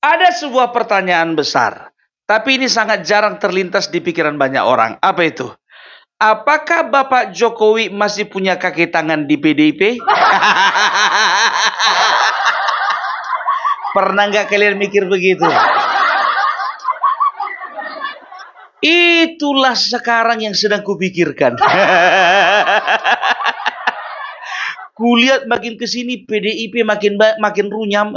Ada sebuah pertanyaan besar, tapi ini sangat jarang terlintas di pikiran banyak orang. Apa itu? Apakah Bapak Jokowi masih punya kaki tangan di PDIP? Pernah nggak kalian mikir begitu? Itulah sekarang yang sedang kupikirkan. Kulihat makin kesini PDIP makin runyam.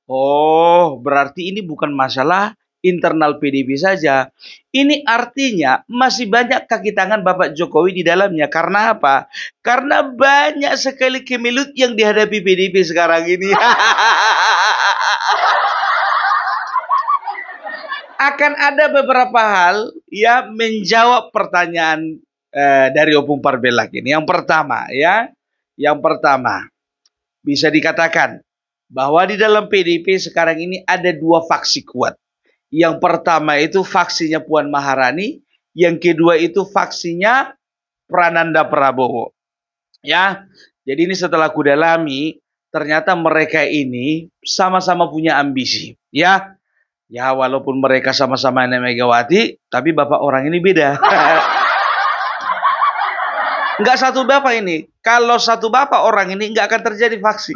Oh, berarti ini bukan masalah internal PDIP saja. Ini artinya masih banyak kaki tangan Bapak Jokowi di dalamnya. Karena apa? Karena banyak sekali kemelut yang dihadapi PDIP sekarang ini. Akan ada beberapa hal yang menjawab pertanyaan dari Opung Parbelak ini. Yang pertama bisa dikatakan bahwa di dalam PDIP sekarang ini ada dua faksi kuat. Yang pertama itu faksinya Puan Maharani, yang kedua itu faksinya Prananda Prabowo. Ya, jadi ini setelah kudalami, ternyata mereka ini sama-sama punya ambisi. Ya, walaupun mereka sama-sama Megawati, tapi bapak orang ini beda. Nggak satu bapak ini. Kalau satu bapak orang ini nggak akan terjadi faksi.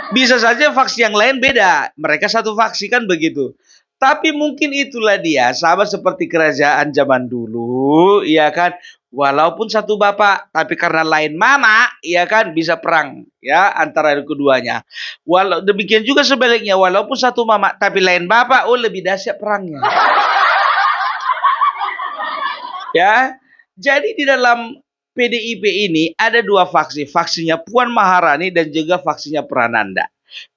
Bisa saja faksi yang lain beda. Mereka satu faksi kan begitu. Tapi mungkin itulah dia, sama seperti kerajaan zaman dulu, ya kan. Walaupun satu bapak, tapi karena lain mama, ya kan, bisa perang, ya, antara keduanya. Demikian juga sebaliknya, walaupun satu mama, tapi lain bapak, oh lebih dahsyat perangnya. Ya, jadi di dalam PDIP ini ada dua faksi, faksinya Puan Maharani dan juga faksinya Prananda.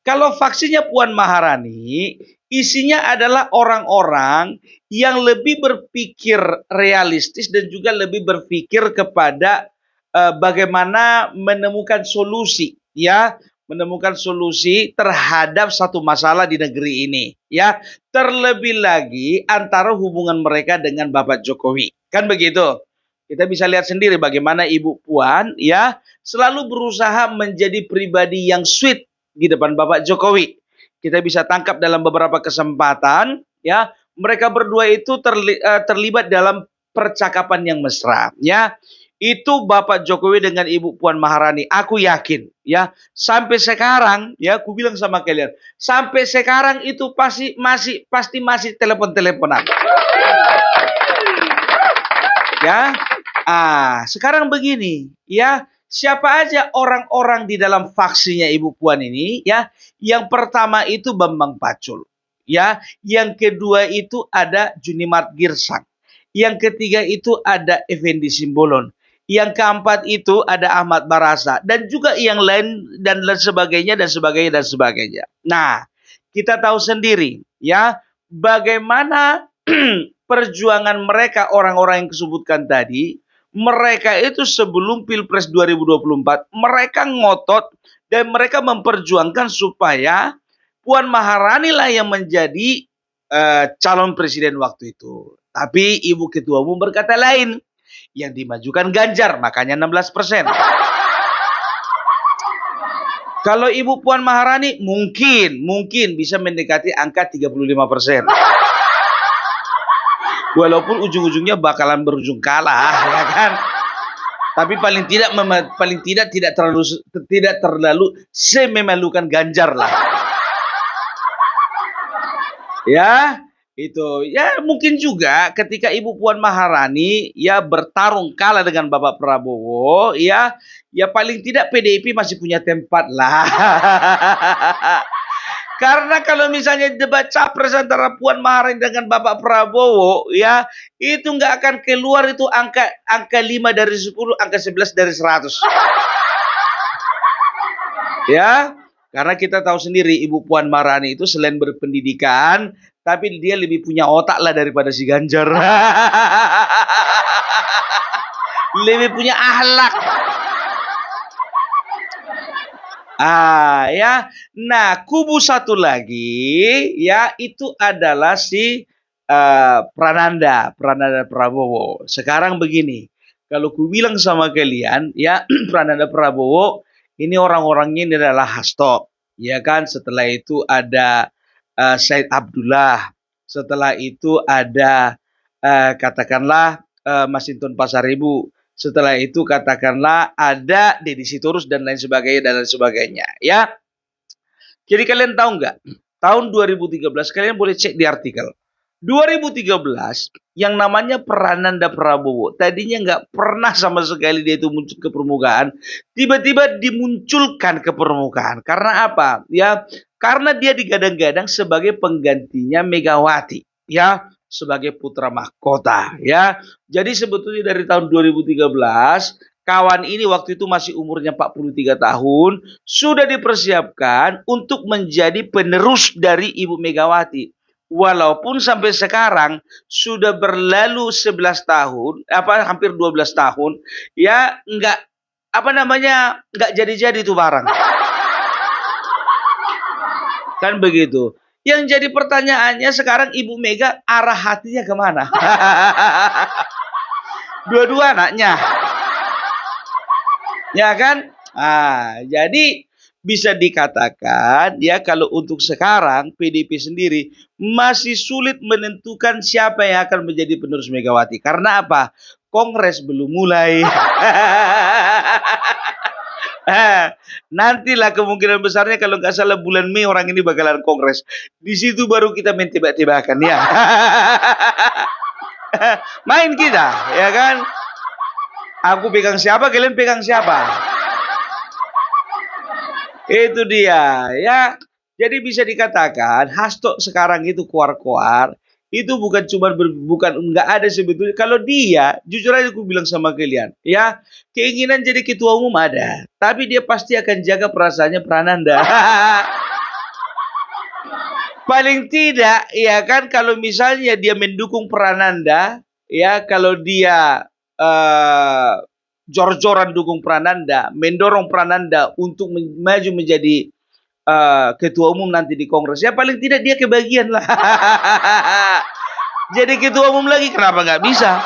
Kalau faksinya Puan Maharani, isinya adalah orang-orang yang lebih berpikir realistis dan juga lebih berpikir kepada bagaimana menemukan solusi, ya, menemukan solusi terhadap satu masalah di negeri ini, ya. Terlebih lagi antara hubungan mereka dengan Bapak Jokowi, kan begitu. Kita bisa lihat sendiri bagaimana Ibu Puan, ya, selalu berusaha menjadi pribadi yang sweet di depan Bapak Jokowi. Kita bisa tangkap dalam beberapa kesempatan, ya, mereka berdua itu terlibat dalam percakapan yang mesra, ya. Itu Bapak Jokowi dengan Ibu Puan Maharani. Aku yakin, ya, sampai sekarang, ya, aku bilang sama kalian, sampai sekarang itu pasti masih telepon-teleponan. Ya, sekarang begini, ya, siapa aja orang-orang di dalam faksinya Ibu Puan ini, ya. Yang pertama itu Bambang Pacul, ya. Yang kedua itu ada Junimart Girsang. Yang ketiga itu ada Effendi Simbolon. Yang keempat itu ada Ahmad Barasa dan juga yang lain dan sebagainya dan sebagainya dan sebagainya. Nah, kita tahu sendiri, ya, bagaimana perjuangan mereka orang-orang yang disebutkan tadi. Mereka itu sebelum Pilpres 2024 mereka ngotot dan mereka memperjuangkan supaya Puan Maharani lah yang menjadi calon presiden waktu itu. Tapi Ibu Ketua Umum berkata lain. Yang dimajukan Ganjar, makanya 16%. Kalau Ibu Puan Maharani mungkin bisa mendekati angka 35%. Walaupun ujung-ujungnya bakalan berujung kalah, ya kan? Tapi paling tidak terlalu sememalukan Ganjar lah. Ya, itu. Ya, mungkin juga ketika Ibu Puan Maharani ya bertarung kalah dengan Bapak Prabowo, ya paling tidak PDIP masih punya tempat lah. Karena kalau misalnya debat capres antara Puan Maharani dengan Bapak Prabowo, ya, itu nggak akan keluar itu angka 5 dari 10, angka 11 dari 100. Ya, karena kita tahu sendiri Ibu Puan Maharani itu selain berpendidikan, tapi dia lebih punya otak lah daripada si Ganjar. Lebih punya akhlak. Ya. Nah, kubu satu lagi, ya, itu adalah si Prananda Prabowo. Sekarang begini, kalau ku bilang sama kalian, ya, Prananda Prabowo Ini orang-orangnya ini adalah Hasto, ya kan? Setelah itu ada Said Abdullah, setelah itu ada katakanlah Masinton Pasaribu, setelah itu katakanlah ada Deddy Sitorus dan lain sebagainya dan lain sebagainya, ya. Jadi kalian tahu nggak? Tahun 2013 kalian boleh cek di artikel. 2013 yang namanya Prananda Prabowo tadinya nggak pernah sama sekali dia itu muncul ke permukaan, tiba-tiba dimunculkan ke permukaan. Karena apa? Ya, karena dia digadang-gadang sebagai penggantinya Megawati, ya, sebagai putra mahkota, ya. Jadi sebetulnya dari tahun 2013 kawan ini waktu itu masih umurnya 43 tahun, sudah dipersiapkan untuk menjadi penerus dari Ibu Megawati. Walaupun sampai sekarang sudah berlalu 11 tahun, hampir 12 tahun, ya nggak jadi-jadi tuh barang. Kan begitu. Yang jadi pertanyaannya sekarang Ibu Mega arah hatinya kemana? Dua-dua anaknya. Ya kan? Jadi bisa dikatakan ya kalau untuk sekarang PDIP sendiri masih sulit menentukan siapa yang akan menjadi penerus Megawati. Karena apa? Kongres belum mulai. Nantilah kemungkinan besarnya kalau nggak salah bulan Mei orang ini bakalan kongres. Di situ baru kita main tebak-tebakan ya. Main kita, ya kan? Aku pegang siapa, kalian pegang siapa. Itu dia, ya. Jadi bisa dikatakan Hasto sekarang itu kuar-kuar itu bukan cuma bukan nggak ada sebetulnya. Kalau dia, jujur aja aku bilang sama kalian, ya keinginan jadi ketua umum ada, tapi dia pasti akan jaga perasaannya Prananda. Paling tidak, ya kan kalau misalnya dia mendukung Prananda, ya kalau dia jor-joran dukung Prananda, mendorong Prananda untuk maju menjadi ketua umum nanti di Kongres, ya paling tidak dia kebagian lah. Jadi ketua umum lagi, kenapa nggak bisa?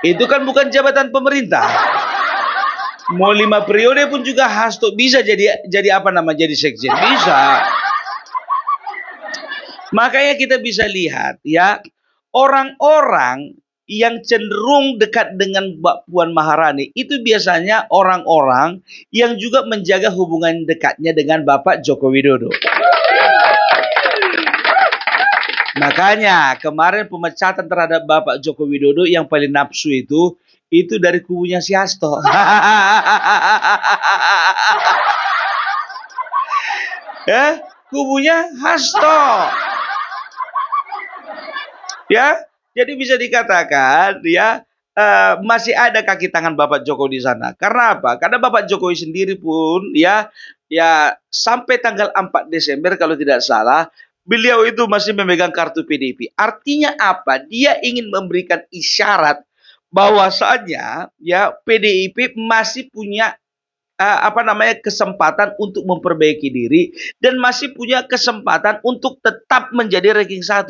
Itu kan bukan jabatan pemerintah. Mau 5 periode pun juga Hasto bisa jadi apa nama, jadi sekjen, bisa. Makanya kita bisa lihat ya, orang-orang yang cenderung dekat dengan Mbak Puan Maharani itu biasanya orang-orang yang juga menjaga hubungan dekatnya dengan Bapak Joko Widodo. Makanya kemarin pemecatan terhadap Bapak Joko Widodo yang paling nafsu itu dari kubunya si Hasto. Ya, kubunya Hasto. Ya, jadi bisa dikatakan ya masih ada kaki tangan Bapak Jokowi di sana. Karena apa? Karena Bapak Jokowi sendiri pun ya sampai tanggal 4 Desember kalau tidak salah, beliau itu masih memegang kartu PDIP. Artinya apa? Dia ingin memberikan isyarat bahwasanya ya PDIP masih punya kesempatan untuk memperbaiki diri dan masih punya kesempatan untuk tetap menjadi ranking 1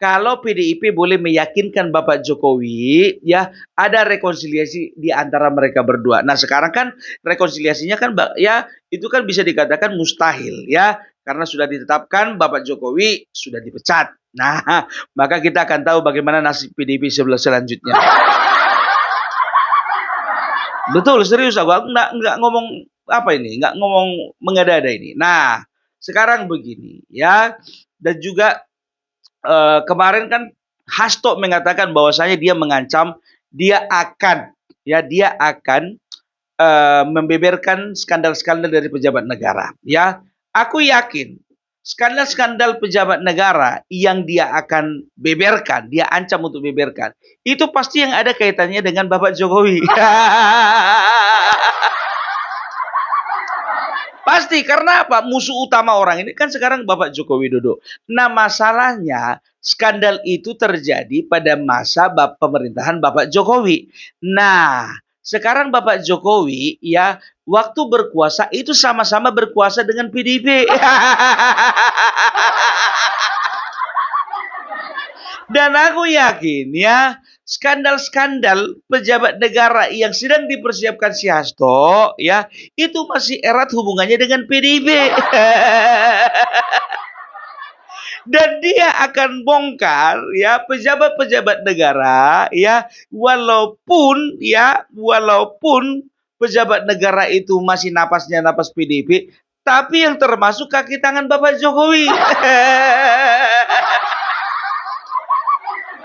kalau PDIP boleh meyakinkan Bapak Jokowi ya ada rekonsiliasi di antara mereka berdua. Nah, sekarang kan rekonsiliasinya kan ya itu kan bisa dikatakan mustahil ya karena sudah ditetapkan Bapak Jokowi sudah dipecat. Nah, maka kita akan tahu bagaimana nasib PDIP selanjutnya. Betul, serius aku nggak ngomong apa ini, nggak ngomong mengada-ada ini. Nah, sekarang begini ya, dan juga kemarin kan Hasto mengatakan bahwasanya dia mengancam dia akan membeberkan skandal-skandal dari pejabat negara. Ya, aku yakin skandal-skandal pejabat negara yang dia akan beberkan, dia ancam untuk beberkan, itu pasti yang ada kaitannya dengan Bapak Jokowi. Pasti, karena apa? Musuh utama orang ini kan sekarang Bapak Joko Widodo. Nah, masalahnya skandal itu terjadi pada masa pemerintahan Bapak Jokowi. Nah, sekarang Bapak Jokowi ya waktu berkuasa itu sama-sama berkuasa dengan PDIP. Dan aku yakin ya skandal-skandal pejabat negara yang sedang dipersiapkan si Hasto, ya, itu masih erat hubungannya dengan PDIP. Dan dia akan bongkar ya pejabat-pejabat negara ya walaupun pejabat negara itu masih napasnya napas PDIP, tapi yang termasuk kaki tangan Bapak Jokowi.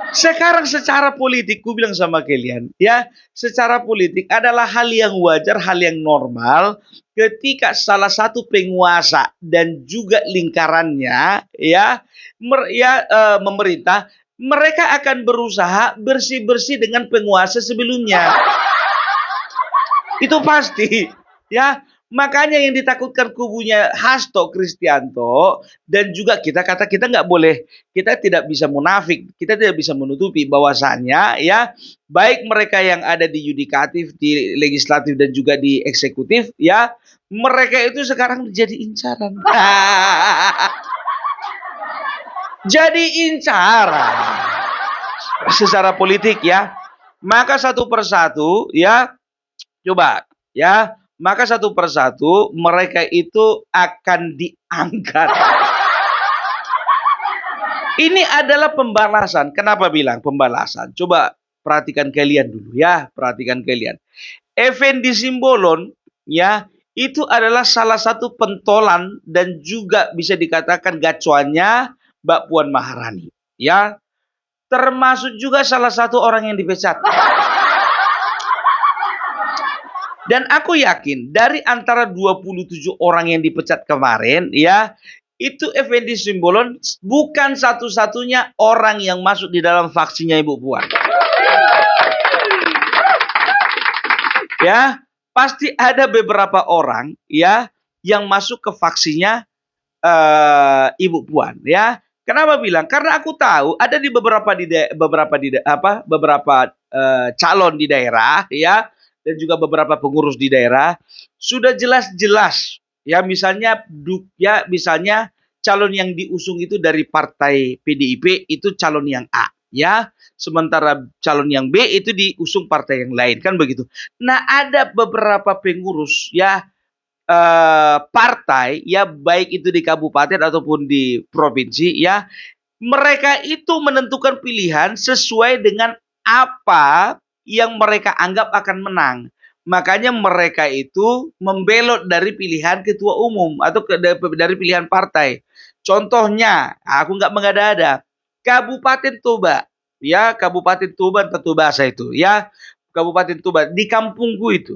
Sekarang secara politik, ku bilang sama kalian, ya, secara politik adalah hal yang wajar, hal yang normal ketika salah satu penguasa dan juga lingkarannya, ya, memerintah, mereka akan berusaha bersih-bersih dengan penguasa sebelumnya. Itu pasti, ya. Makanya yang ditakutkan kubunya Hasto Kristianto dan juga kita nggak boleh, kita tidak bisa munafik, kita tidak bisa menutupi bahwasannya ya baik mereka yang ada di yudikatif, di legislatif dan juga di eksekutif ya mereka itu sekarang jadi incaran. Jadi incaran secara politik ya. Maka satu persatu ya coba ya. Maka satu persatu mereka itu akan diangkat. Ini adalah pembalasan. Kenapa bilang pembalasan? Coba perhatikan kalian dulu ya, perhatikan kalian. Effendi Simbolon ya, itu adalah salah satu pentolan dan juga bisa dikatakan gacuannya Mbak Puan Maharani ya. Termasuk juga salah satu orang yang dipecat. Dan aku yakin dari antara 27 orang yang dipecat kemarin ya, itu Effendi Simbolon bukan satu-satunya orang yang masuk di dalam faksinya Ibu Puan. Ya, pasti ada beberapa orang ya yang masuk ke faksinya Ibu Puan ya. Kenapa bilang? Karena aku tahu ada di beberapa calon di daerah ya dan juga beberapa pengurus di daerah sudah jelas-jelas ya misalnya calon yang diusung itu dari partai PDIP itu calon yang A ya, sementara calon yang B itu diusung partai yang lain kan begitu. Nah, ada beberapa pengurus ya partai ya baik itu di kabupaten ataupun di provinsi ya mereka itu menentukan pilihan sesuai dengan apa yang mereka anggap akan menang. Makanya mereka itu membelot dari pilihan ketua umum atau dari pilihan partai. Contohnya, aku nggak mengada-ada. Kabupaten Toba, ya Kabupaten Toba tentu bahasa itu, ya Kabupaten Toba di kampungku itu,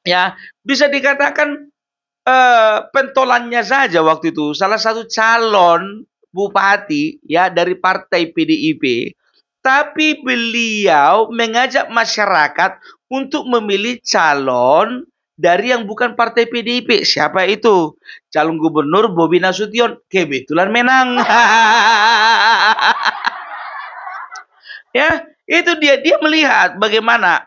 ya bisa dikatakan pentolannya saja waktu itu salah satu calon bupati ya dari partai PDIP, tapi beliau mengajak masyarakat untuk memilih calon dari yang bukan partai PDIP. Siapa itu? Calon gubernur Bobi Nasution, kebetulan menang. Ya, itu dia melihat bagaimana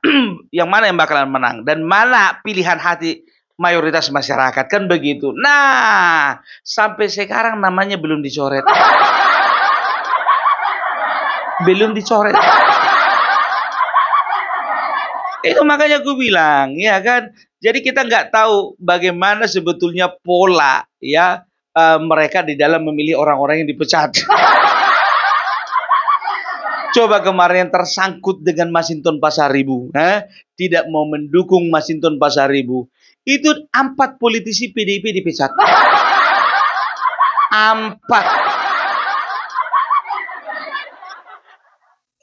yang mana yang bakalan menang dan mana pilihan hati mayoritas masyarakat kan begitu. Nah, sampai sekarang namanya belum dicoret. Belum dicoret. Itu makanya gue bilang, ya kan. Jadi kita nggak tahu bagaimana sebetulnya pola ya mereka di dalam memilih orang-orang yang dipecat. Coba kemarin tersangkut dengan Masinton Pasaribu, tidak mau mendukung Masinton Pasaribu. Itu 4 politisi PDIP dipecat. 4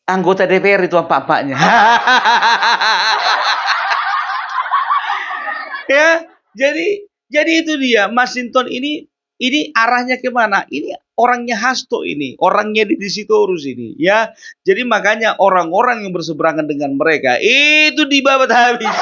anggota DPR itu apa-apanya. Ya, jadi itu dia Masinton ini arahnya kemana? Ini orangnya Hasto ini, orangnya di Sitorus ini, ya. Jadi makanya orang-orang yang berseberangan dengan mereka itu dibabat habis.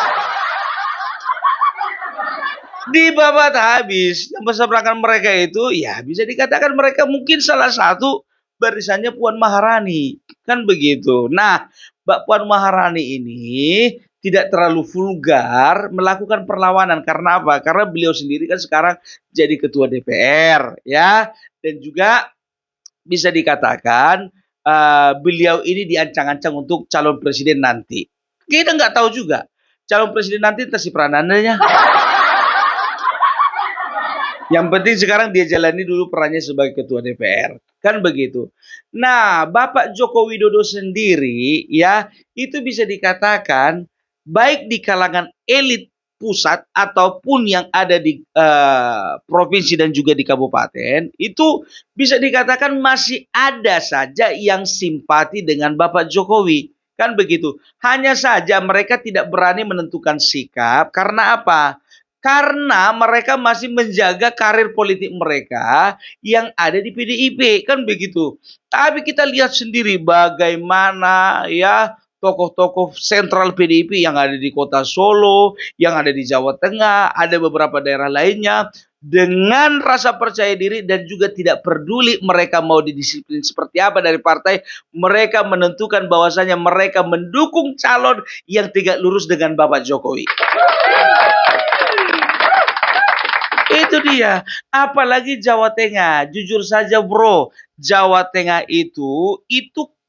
Dibabat habis. Yang berseberangan mereka itu ya bisa dikatakan mereka mungkin salah satu barisannya Puan Maharani. Kan begitu. Nah, Mbak Puan Maharani ini tidak terlalu vulgar melakukan perlawanan. Karena apa? Karena beliau sendiri kan sekarang jadi ketua DPR ya. Dan juga bisa dikatakan beliau ini diancang-ancang untuk calon presiden nanti. Kita nggak tahu juga calon presiden nanti entah si Pranandanya. Yang penting sekarang dia jalani dulu perannya sebagai ketua DPR. Kan begitu. Nah, Bapak Joko Widodo sendiri ya, itu bisa dikatakan baik di kalangan elit pusat ataupun yang ada di provinsi dan juga di kabupaten, itu bisa dikatakan masih ada saja yang simpati dengan Bapak Jokowi. Kan begitu. Hanya saja mereka tidak berani menentukan sikap karena apa? Karena mereka masih menjaga karir politik mereka yang ada di PDIP, kan begitu. Tapi kita lihat sendiri bagaimana ya tokoh-tokoh sentral PDIP yang ada di kota Solo, yang ada di Jawa Tengah, ada beberapa daerah lainnya, dengan rasa percaya diri dan juga tidak peduli mereka mau didisiplin seperti apa dari partai, mereka menentukan bahwasanya mereka mendukung calon yang tegak lurus dengan Bapak Jokowi. Itu dia. Apalagi Jawa Tengah. Jujur saja bro, Jawa Tengah itu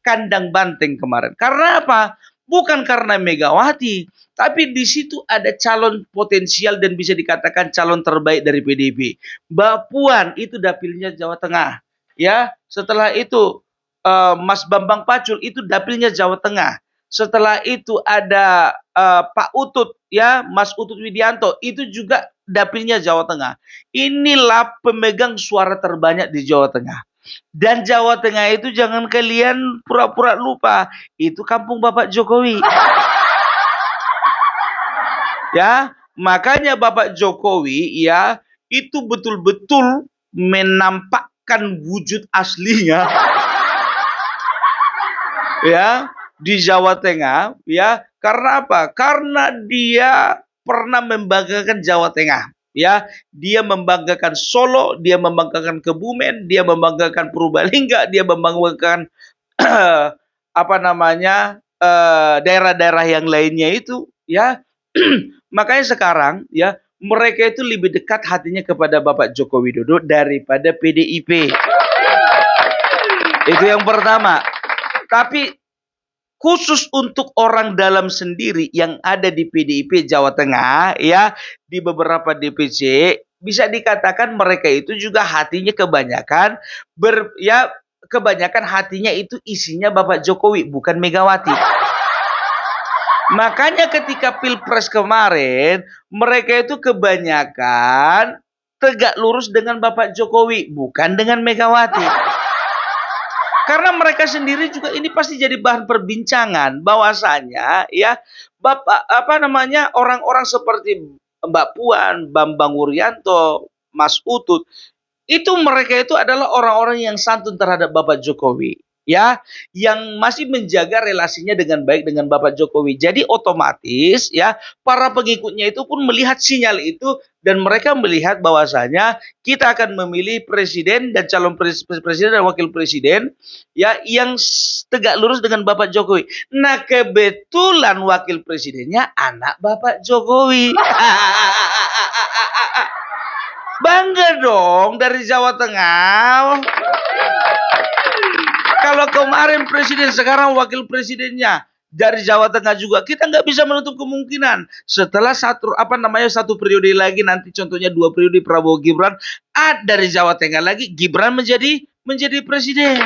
kandang banteng kemarin. Karena apa? Bukan karena Megawati, tapi di situ ada calon potensial dan bisa dikatakan calon terbaik dari PDIP. Mbak Puan itu dapilnya Jawa Tengah. Ya, setelah itu Mas Bambang Pacul itu dapilnya Jawa Tengah. Setelah itu ada Pak Utut ya, Mas Utut Widianto itu juga dapilnya Jawa Tengah. Inilah pemegang suara terbanyak di Jawa Tengah. Dan Jawa Tengah itu jangan kalian pura-pura lupa, itu kampung Bapak Jokowi. Ya, makanya Bapak Jokowi ya itu betul-betul menampakkan wujud aslinya ya di Jawa Tengah ya. Karena apa? Karena dia pernah membanggakan Jawa Tengah ya. Dia membanggakan Solo, dia membanggakan Kebumen, dia membanggakan Purbalingga, dia membanggakan apa namanya daerah-daerah yang lainnya itu ya. Makanya sekarang ya mereka itu lebih dekat hatinya kepada Bapak Joko Widodo daripada PDIP. Itu yang pertama. Tapi khusus untuk orang dalam sendiri yang ada di PDIP Jawa Tengah ya, di beberapa DPC bisa dikatakan mereka itu juga hatinya kebanyakan kebanyakan hatinya itu isinya Bapak Jokowi bukan Megawati. Makanya ketika Pilpres kemarin mereka itu kebanyakan tegak lurus dengan Bapak Jokowi bukan dengan Megawati. Karena mereka sendiri juga ini pasti jadi bahan perbincangan bahwasanya ya Bapak orang-orang seperti Mbak Puan, Bambang Wuryanto, Mas Utut itu mereka itu adalah orang-orang yang santun terhadap Bapak Jokowi ya, yang masih menjaga relasinya dengan baik dengan Bapak Jokowi. Jadi otomatis ya para pengikutnya itu pun melihat sinyal itu dan mereka melihat bahwasanya kita akan memilih presiden dan calon presiden dan wakil presiden ya yang tegak lurus dengan Bapak Jokowi. Nah, kebetulan wakil presidennya anak Bapak Jokowi. Bangga dong dari Jawa Tengah. Kalau kemarin presiden, sekarang wakil presidennya dari Jawa Tengah juga, kita nggak bisa menutup kemungkinan setelah satu periode lagi, nanti contohnya 2 periode Prabowo Gibran, dari Jawa Tengah lagi Gibran menjadi presiden.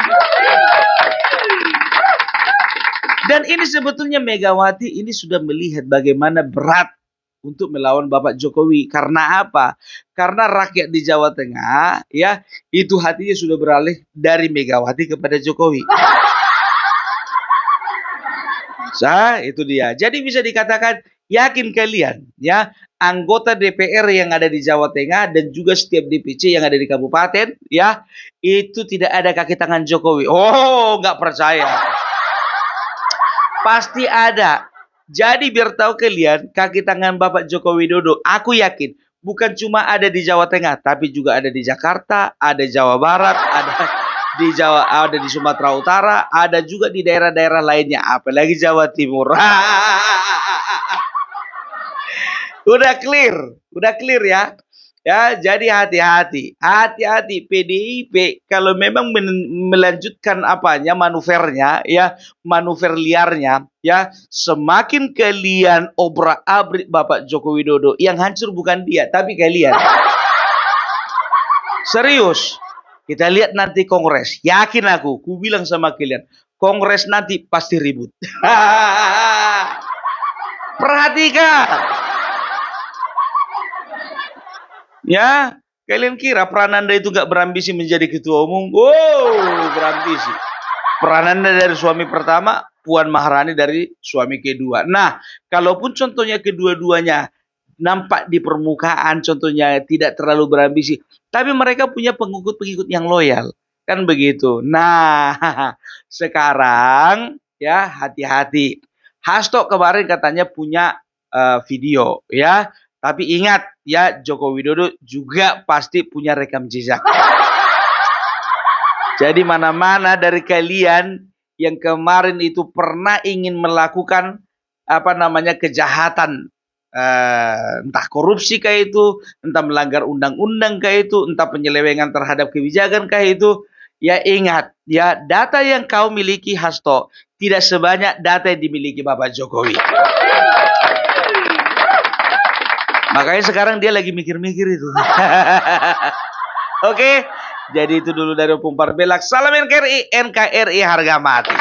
Dan ini sebetulnya Megawati ini sudah melihat bagaimana berat untuk melawan Bapak Jokowi. Karena apa? Karena rakyat di Jawa Tengah ya itu hatinya sudah beralih dari Megawati kepada Jokowi. Itu dia. Jadi bisa dikatakan yakin kalian ya anggota DPR yang ada di Jawa Tengah dan juga setiap DPC yang ada di kabupaten ya itu tidak ada kaki tangan Jokowi. Oh, nggak percaya. Pasti ada. Jadi biar tahu kalian, kaki tangan Bapak Joko Widodo, aku yakin bukan cuma ada di Jawa Tengah, tapi juga ada di Jakarta, ada Jawa Barat, ada di Sumatera Utara, ada juga di daerah-daerah lainnya, apalagi Jawa Timur. Udah clear ya. Ya, jadi hati-hati. Hati-hati PDIP kalau memang melanjutkan apanya manuvernya ya, manuver liarnya ya, semakin kalian obrak-abrik Bapak Joko Widodo, yang hancur bukan dia tapi kalian. Serius. Kita lihat nanti kongres. Yakin aku, ku bilang sama kalian, kongres nanti pasti ribut. Perhatikan. Ya, kalian kira Prananda itu gak berambisi menjadi ketua umum? Wow, berambisi. Prananda dari suami pertama, Puan Maharani dari suami kedua. Nah, kalaupun contohnya kedua-duanya nampak di permukaan, contohnya tidak terlalu berambisi, tapi mereka punya pengikut-pengikut yang loyal. Kan begitu. Nah, sekarang ya hati-hati. Hasto kemarin katanya punya video ya. Tapi ingat ya, Joko Widodo juga pasti punya rekam jejak. Jadi mana-mana dari kalian yang kemarin itu pernah ingin melakukan kejahatan, entah korupsi kah itu, entah melanggar undang-undang kah itu, entah penyelewengan terhadap kebijakan kah itu, ya ingat ya, data yang kau miliki Hasto tidak sebanyak data yang dimiliki Bapak Jokowi. Makanya sekarang dia lagi mikir-mikir itu. Oke, jadi itu dulu dari Opung Parbelak. Salam NKRI, NKRI harga mati.